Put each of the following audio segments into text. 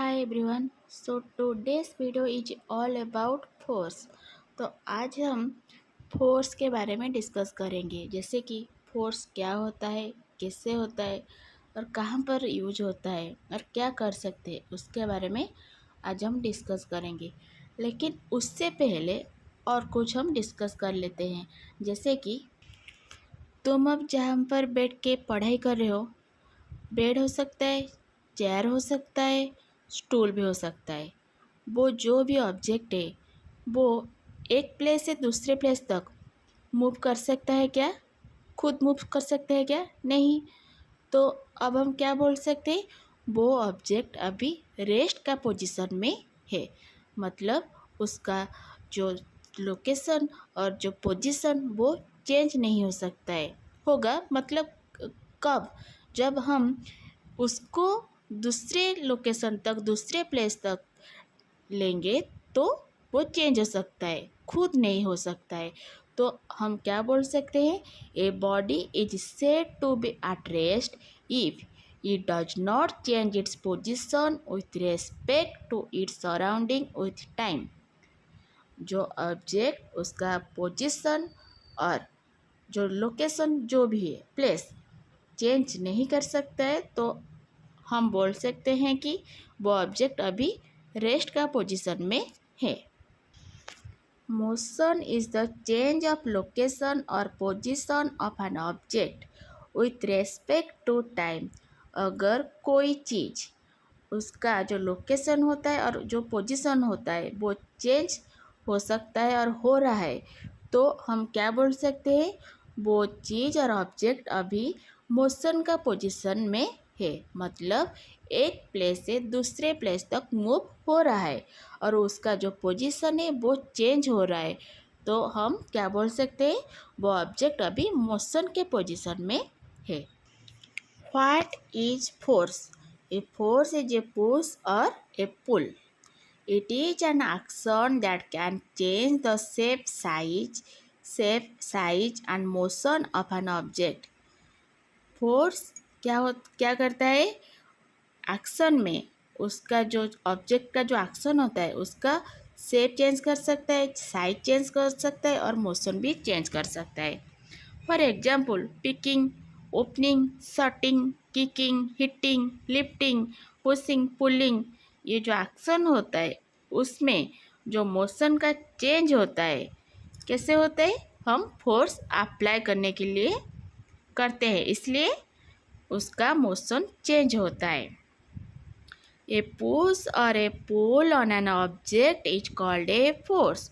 Hi everyone. So today's video is all about force. तो आज हम फोर्स के बारे में डिस्कस करेंगे, जैसे कि फोर्स क्या होता है, किससे होता है और कहाँ पर यूज होता है और क्या कर सकते हैं, उसके बारे में आज हम डिस्कस करेंगे। लेकिन उससे पहले और कुछ हम डिस्कस कर लेते हैं। जैसे कि तुम अब जहाँ पर बैठ के पढ़ाई कर रहे हो, बेड हो सकता है, चेयर हो सकता है, स्टूल भी हो सकता है। वो जो भी ऑब्जेक्ट है वो एक प्लेस से दूसरे प्लेस तक मूव कर सकता है क्या? खुद मूव कर सकता है क्या? नहीं। तो अब हम क्या बोल सकते हैं? वो ऑब्जेक्ट अभी रेस्ट का पोजीशन में है। मतलब उसका जो लोकेशन और जो पोजीशन वो चेंज नहीं हो सकता है। होगा मतलब कब? जब हम उसको दूसरे लोकेशन तक, दूसरे प्लेस तक लेंगे तो वो चेंज हो सकता है, खुद नहीं हो सकता है। तो हम क्या बोल सकते हैं? A body is said to be at rest if it does not change its position with respect to its surrounding with time. जो ऑब्जेक्ट उसका पोजिशन और जो लोकेशन जो भी है, प्लेस चेंज नहीं कर सकता है, तो हम बोल सकते हैं कि वो ऑब्जेक्ट अभी रेस्ट का पोजीशन में है। Motion is the change of location और position of an object with respect to time. अगर कोई चीज़ उसका जो लोकेशन होता है और जो पोजीशन होता है वो चेंज हो सकता है और हो रहा है, तो हम क्या बोल सकते हैं? वो चीज़ और ऑब्जेक्ट अभी मोशन का पोजीशन में है। मतलब एक प्लेस से दूसरे प्लेस तक मूव हो रहा है और उसका जो पोजीशन है वो चेंज हो रहा है, तो हम क्या बोल सकते हैं? वो ऑब्जेक्ट अभी मोशन के पोजीशन में है। What is force? A force is a push or a pull. It is an action that can change the shape, size, and motion of an object. Force क्या करता है? एक्शन में उसका जो ऑब्जेक्ट का जो एक्शन होता है उसका शेप चेंज कर सकता है, साइज चेंज कर सकता है और मोशन भी चेंज कर सकता है। For example, picking, opening, shutting, kicking, hitting, lifting, pushing, pulling, ये जो एक्शन होता है उसमें जो मोशन का चेंज होता है, कैसे होता है? हम फोर्स अप्लाई करने के लिए करते हैं, इसलिए उसका मोशन चेंज होता है। A push or a pull on an object is called a force.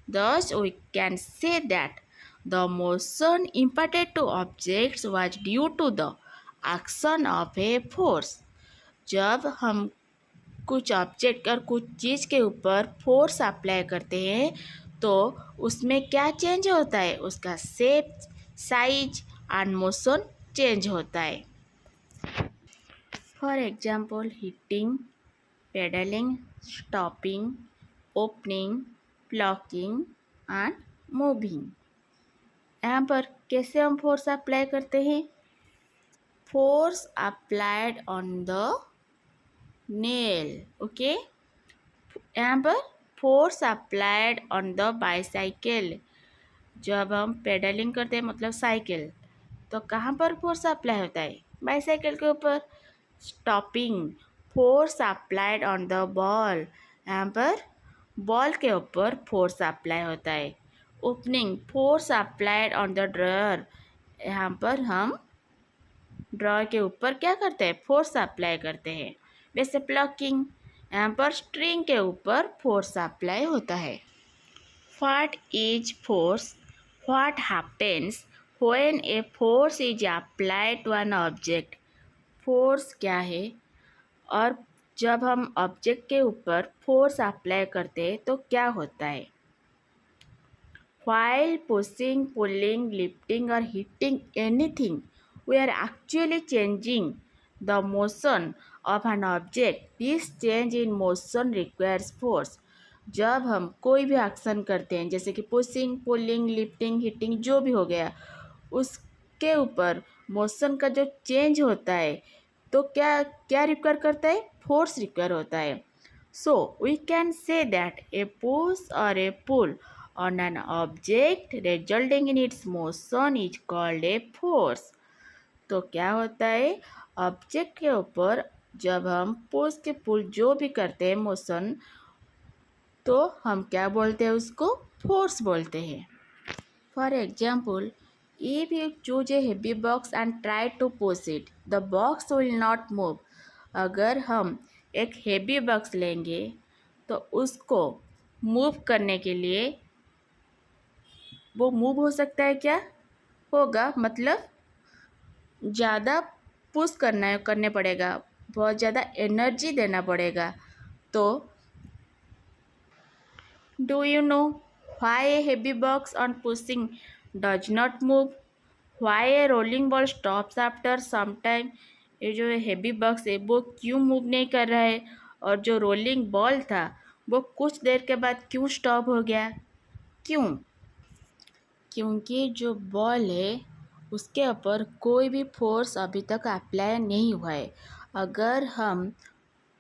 Thus, we can say that the motion imparted to objects was due to the action of a force. जब हम कुछ object और कुछ चीज़ के ऊपर force apply करते हैं तो उसमें क्या चेंज होता है? उसका shape, size and motion change होता है। For example, hitting, pedaling, stopping, opening, locking and moving। यहाँ पर कैसे हम फोर्स अप्लाई करते हैं? Force applied on the nail. Okay, यहाँ पर force applied on the bicycle. जब हम पेडलिंग करते हैं मतलब साइकिल, तो कहाँ पर फोर्स अप्लाई होता है? बाईसाइकिल के ऊपर। Stopping, force applied on the ball. यहाँ पर बॉल के ऊपर फोर्स अप्लाई होता है। Opening, force applied on the drawer. यहाँ पर हम ड्रॉअर के ऊपर क्या करते हैं? फोर्स अप्लाई करते हैं। वैसे प्लकिंग, यहाँ पर स्ट्रिंग के ऊपर फोर्स अप्लाई होता है। What is force? What happens when a force is applied to an object? Force क्या है और जब हम ऑब्जेक्ट के ऊपर फोर्स अप्लाई करते हैं तो क्या होता है? While pushing, pulling, lifting or hitting anything, we are actually changing the motion of an object. This change in motion requires force. जब हम कोई भी एक्शन करते हैं, जैसे कि पुशिंग, पुलिंग, लिफ्टिंग, हिटिंग, जो भी हो गया, उसके ऊपर मोशन का जो चेंज होता है तो क्या क्या रिक्वायर करता है, फोर्स रिक्वायर होता है। So we can say that a push और a pull on an object resulting in its motion is called a force. तो क्या होता है, ऑब्जेक्ट के ऊपर जब हम पुश के पुल जो भी करते हैं मोशन, तो हम क्या बोलते हैं, उसको फोर्स बोलते हैं। For example, if you choose a heavy box and try to push it, the box will not move. अगर हम एक हेवी बॉक्स लेंगे तो उसको मूव करने के लिए वो मूव हो सकता है क्या, होगा, मतलब ज़्यादा पुश करने पड़ेगा, बहुत ज़्यादा एनर्जी देना पड़ेगा। तो do you know why a heavy box on pushing does not move? Why a rolling ball stops after some time? ये जो हेवी बॉक्स है वो क्यों मूव नहीं कर रहा है, और जो रोलिंग बॉल था वो कुछ देर के बाद क्यों स्टॉप हो गया, क्यों? क्योंकि जो बॉल है उसके ऊपर कोई भी फोर्स अभी तक अप्लाई नहीं हुआ है। अगर हम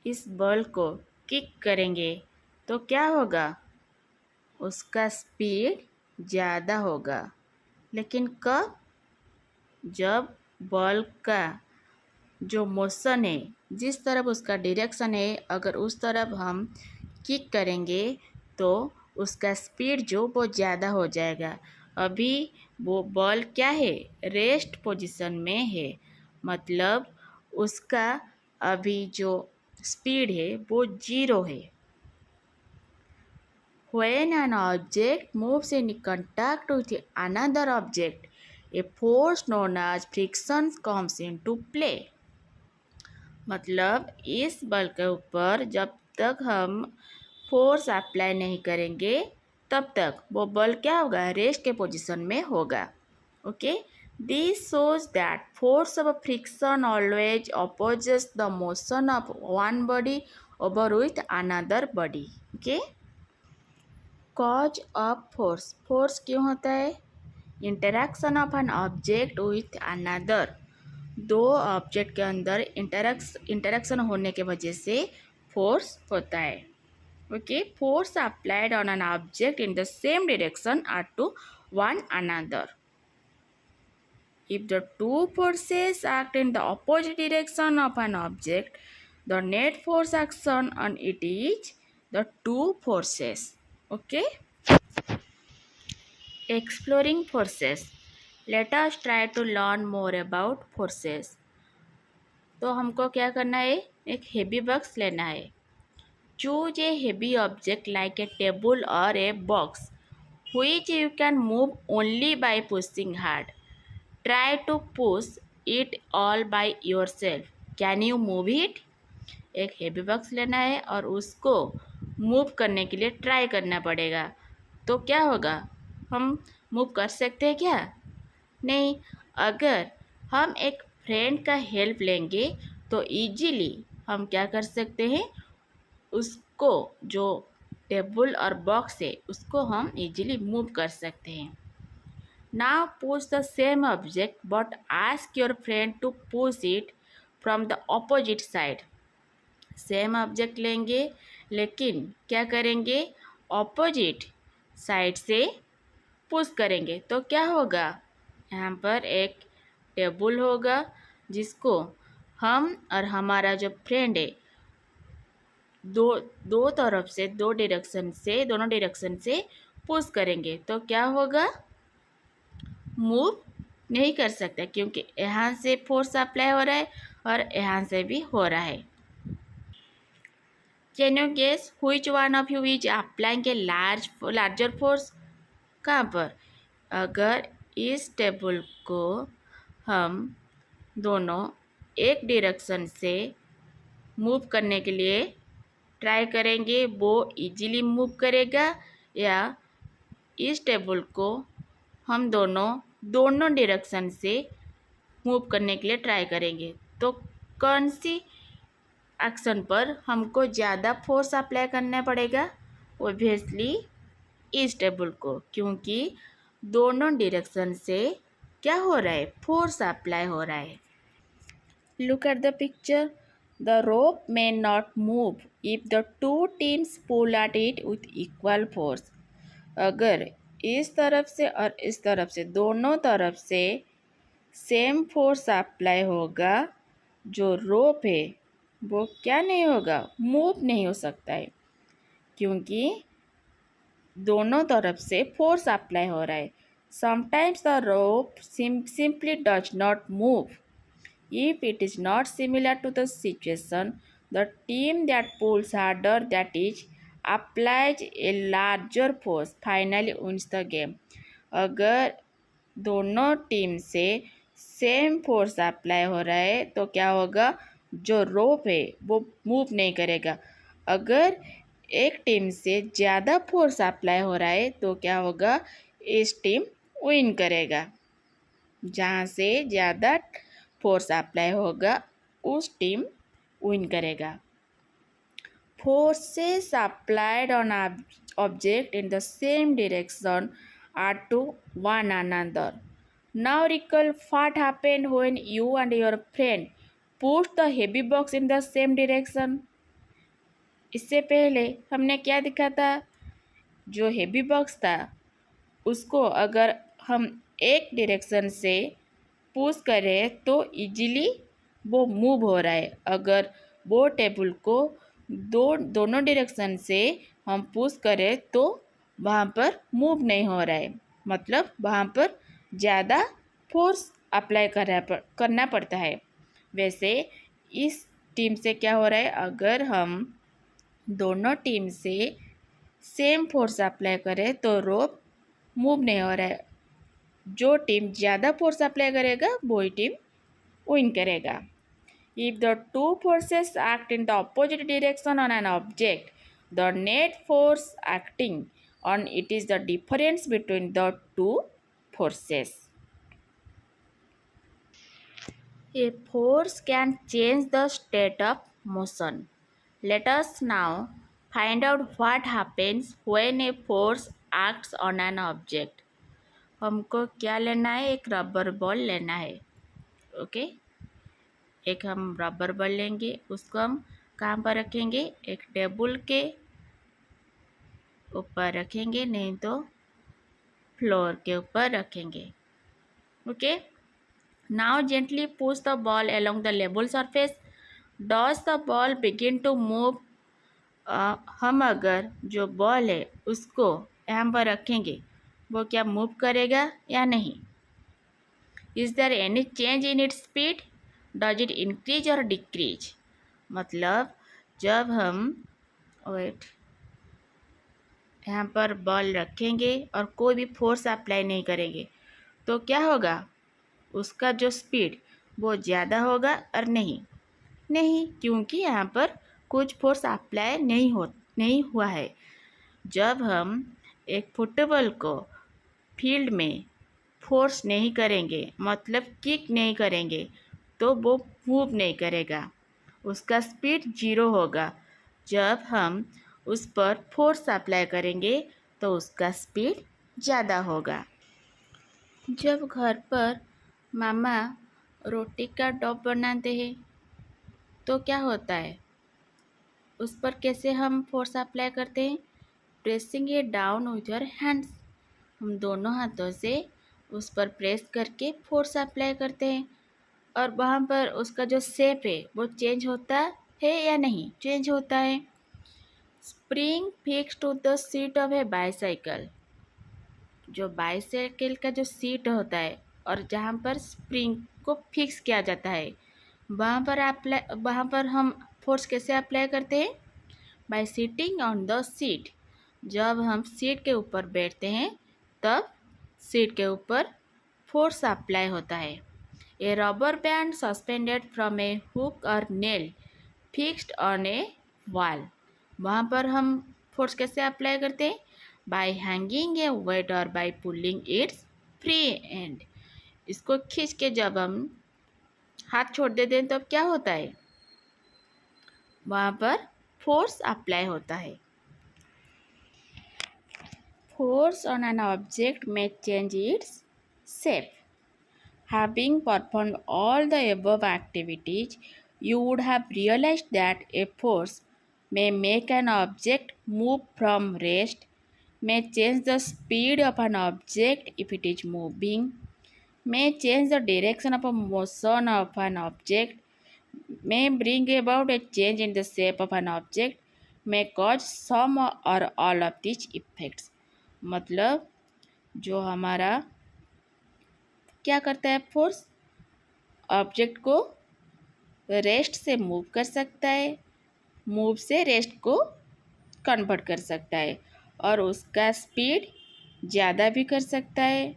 इस बॉल को किक करेंगे तो क्या होगा, उसका स्पीड ज़्यादा होगा। लेकिन कब, जब बॉल का जो मोशन है, जिस तरफ उसका डायरेक्शन है, अगर उस तरफ हम किक करेंगे तो उसका स्पीड जो वो ज़्यादा हो जाएगा। अभी वो बॉल क्या है, रेस्ट पोजीशन में है, मतलब उसका अभी जो स्पीड है वो 0 है। When an object moves in contact with another object, a force known as friction comes into play. मतलब इस बल के ऊपर जब तक हम फोर्स अप्लाई नहीं करेंगे तब तक वो बल क्या होगा, रेस्ट के पोजीशन में होगा। Okay, this shows that force of friction always opposes the motion of one body over with another body. Okay, cause of force, force क्यों होता है, interaction of an object with another, दो object के अंदर interaction होने के वजह से फोर्स होता है। Okay, force applied on an object in the same direction are to one another. If the two forces act in the opposite direction of an object, the net force action on it is the two forces. Okay, exploring forces. Let us try to learn more about forces. तो हमको क्या करना है, एक heavy box लेना है। Choose a heavy object like a table और a box which you can move only by pushing hard. Try to push it all by yourself. Can you move it? एक हेवी बॉक्स लेना है और उसको move करने के लिए try करना पड़ेगा। तो क्या होगा, हम मूव कर सकते हैं क्या, नहीं। अगर हम एक फ्रेंड का हेल्प लेंगे तो इजीली हम क्या कर सकते हैं, उसको जो टेबल और बॉक्स है उसको हम इजीली मूव कर सकते हैं। Now push the same object but ask your friend to push it from the opposite side. Same object लेंगे लेकिन क्या करेंगे, ऑपोजिट साइड से पुश करेंगे तो क्या होगा, यहाँ पर एक टेबल होगा जिसको हम और हमारा जो फ्रेंड है दो तरफ से, दोनों डायरेक्शन से पुश करेंगे तो क्या होगा, मूव नहीं कर सकता क्योंकि यहाँ से फोर्स अप्लाई हो रहा है और यहाँ से भी हो रहा है। Can you guess which one of you is applying a larger force? कहाँ पर, अगर इस टेबल को हम दोनों एक डायरेक्शन से मूव करने के लिए ट्राई करेंगे, वो इजीली मूव करेगा, या इस टेबल को हम दोनों डायरेक्शन से मूव करने के लिए ट्राई करेंगे, तो कौन सी एक्शन पर हमको ज़्यादा फोर्स अप्लाई करना पड़ेगा, ऑब्वियसली इस टेबल को, क्योंकि दोनों डायरेक्शन से क्या हो रहा है, फोर्स अप्लाई हो रहा है। Look at the picture. The rope may not move if the two teams pull at it with equal force. अगर इस तरफ से और इस तरफ से दोनों तरफ से सेम फोर्स अप्लाई होगा, जो रोप है वो क्या नहीं होगा, मूव नहीं हो सकता है, क्योंकि दोनों तरफ से फोर्स अप्लाई हो रहा है. Sometimes the rope simply does not move. If it is not similar to the situation, the team that pulls harder, that is, applies a larger force, finally wins the game. अगर दोनों team से same force apply हो रहा है तो क्या होगा, जो रोप है वो मूव नहीं करेगा. अगर एक टीम से ज़्यादा फोर्स अप्लाई हो रहा है तो क्या होगा, इस टीम विन करेगा. जहाँ से ज़्यादा फोर्स अप्लाई होगा उस टीम विन करेगा. Forces applied on object in the same direction are to one another. Now recall what happened when you and your friend pushed the heavy box in the same direction. इससे पहले हमने क्या देखा था, जो heavy box था उसको अगर हम एक डायरेक्शन से पुश करें तो इजीली वो मूव हो रहा है. अगर वो टेबल को दोनों डायरेक्शन से हम पुश करें तो वहाँ पर मूव नहीं हो रहा है, मतलब वहाँ पर ज़्यादा फोर्स अप्लाई करना पड़ता है. वैसे इस टीम से क्या हो रहा है, अगर हम दोनों टीम से सेम फोर्स अप्लाई करें तो रोप मूव नहीं हो रहा है. जो टीम ज़्यादा फोर्स अप्लाई करेगा वही टीम विन करेगा. If the two forces act in the opposite direction on an object, the net force acting on it is the difference between the two forces. A force can change the state of motion. Let us now find out what happens when a force acts on an object. हमको क्या लेना है, एक rubber ball लेना है. Okay, एक हम rubber ball लेंगे, उसको हम कहाँ पर रखेंगे, एक टेबल के ऊपर रखेंगे, नहीं तो फ्लोर के ऊपर रखेंगे. Okay, now gently push the ball along the level surface. Does the ball begin to move. हम अगर जो बॉल है उसको यहाँ पर रखेंगे, वो क्या मूव करेगा या नहीं. Is there any change in its speed. Does it increase or decrease. मतलब जब हम यहाँ पर बॉल रखेंगे और कोई भी फोर्स अप्लाई नहीं करेंगे तो क्या होगा, उसका जो स्पीड वो ज़्यादा होगा और नहीं, क्योंकि यहाँ पर कुछ फोर्स अप्लाई नहीं हुआ है. जब हम एक फुटबॉल को फील्ड में फोर्स नहीं करेंगे, मतलब किक नहीं करेंगे, तो वो मूव नहीं करेगा, उसका स्पीड 0 होगा. जब हम उस पर फोर्स अप्लाई करेंगे तो उसका स्पीड ज़्यादा होगा. जब घर पर मामा रोटी का डो बनाते हैं तो क्या होता है, उस पर कैसे हम फोर्स अप्लाई करते हैं, pressing it down with your hands. हम दोनों हाथों से उस पर प्रेस करके फोर्स अप्लाई करते हैं और वहाँ पर उसका जो शेप है वो चेंज होता है या नहीं, चेंज होता है. Spring fix to the seat of a bicycle. जो बाईसाइकिल का जो सीट होता है और जहाँ पर स्प्रिंग को फिक्स किया जाता है, वहाँ पर हम फोर्स कैसे अप्लाई करते हैं, bye sitting on the seat. जब हम सीट के ऊपर बैठते हैं तब सीट के ऊपर फोर्स अप्लाई होता है. A rubber band suspended from a hook और nail fixed on a wall. वहाँ पर हम फोर्स कैसे अप्लाई करते हैं, बाय हैंगिंग ए वेट और by pulling its free end. इसको खींच के जब हम हाथ छोड़ देते हैं तब क्या होता है, वहाँ पर फोर्स अप्लाई होता है. फोर्स ऑन एन ऑब्जेक्ट में change its shape. Having performed all the above activities, you would have realized that a force may make an object move from rest, may change the speed of an object if it is moving, may change the direction of a motion of an object, may bring about a change in the shape of an object, may cause some or all of these effects. मतलब जो हमारा क्या करता है force, object को rest से move कर सकता है, मूव से रेस्ट को कन्वर्ट कर सकता है, और उसका स्पीड ज़्यादा भी कर सकता है,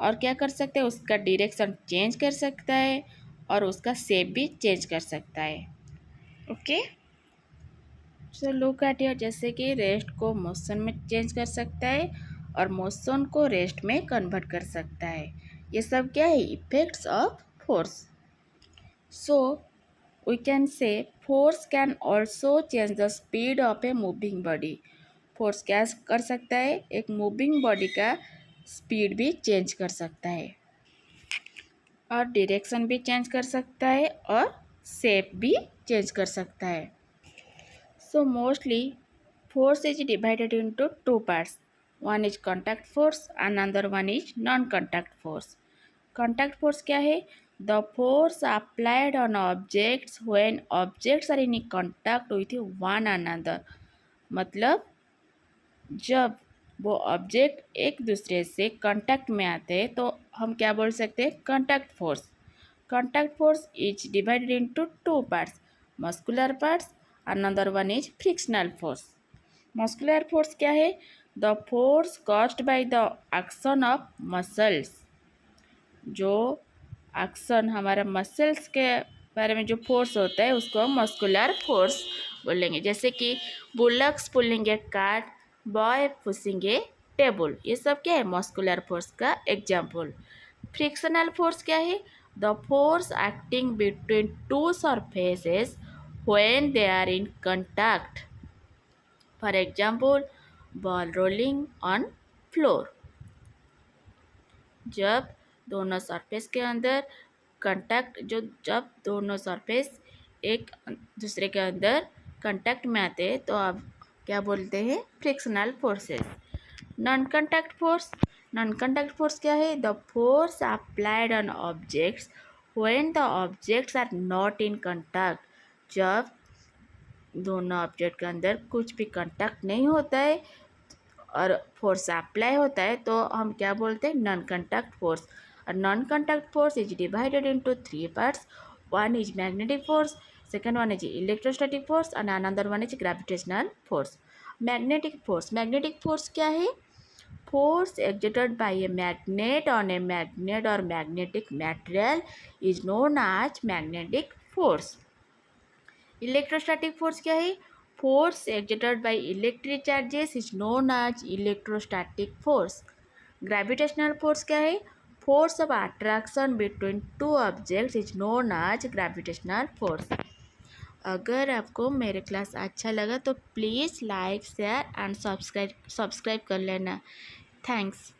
और क्या कर सकता है, उसका डायरेक्शन चेंज कर सकता है, और उसका शेप भी चेंज कर सकता है। Okay, so look at here, जैसे कि रेस्ट को मोशन में चेंज कर सकता है और मोशन को रेस्ट में कन्वर्ट कर सकता है। ये सब क्या है, effects of force. So we can say force can also change the speed of a moving body. Force क्या कर सकता है, एक मूविंग बॉडी का स्पीड भी चेंज कर सकता है, और डायरेक्शन भी चेंज कर सकता है, और शेप भी चेंज कर सकता है। So mostly force is divided into two parts. One is contact force and another one is non-contact force. Contact force क्या है, the force applied on objects when objects are in contact with one another. मतलब जब वो object एक दूसरे से contact में आते हैं तो हम क्या बोल सकते हैं, contact force. Contact force is divided into two parts, muscular parts, another one is frictional force. Muscular force क्या है, the force caused by the action of muscles. जो एक्शन हमारा मसल्स के बारे में जो फोर्स होता है उसको हम मस्कुलर फोर्स बोलेंगे। जैसे कि bullocks pulling a cart, boy pushing a table, ये सब क्या है, मस्कुलर फोर्स का एग्जाम्पल। फ्रिक्शनल फोर्स क्या है, the force acting between two surfaces when they are in contact. For example ball rolling on floor. जब दोनों सरफेस के अंदर कंटैक्ट, जब दोनों सरफेस एक दूसरे के अंदर कंटैक्ट में आते हैं तो आप क्या बोलते हैं, frictional forces. Non contact force, non contact force क्या है, the force applied on objects when the objects are not in contact. जब दोनों ऑब्जेक्ट के अंदर कुछ भी कंटैक्ट नहीं होता है और फोर्स अप्लाई होता है तो हम क्या बोलते हैं, नॉन कंटैक्ट फोर्स। और non contact force is divided into three parts, one is magnetic force, second one is electrostatic force and another one is gravitational force. Magnetic force, magnetic force क्या है, force exerted by a magnet on a magnet or magnetic material is known as magnetic force. Electrostatic force क्या है, force exerted by electric charges is known as electrostatic force. Gravitational force क्या है, force of attraction between two objects is known as gravitational force. अगर आपको मेरे class अच्छा लगा तो please like share and subscribe कर लेना। थैंक्स।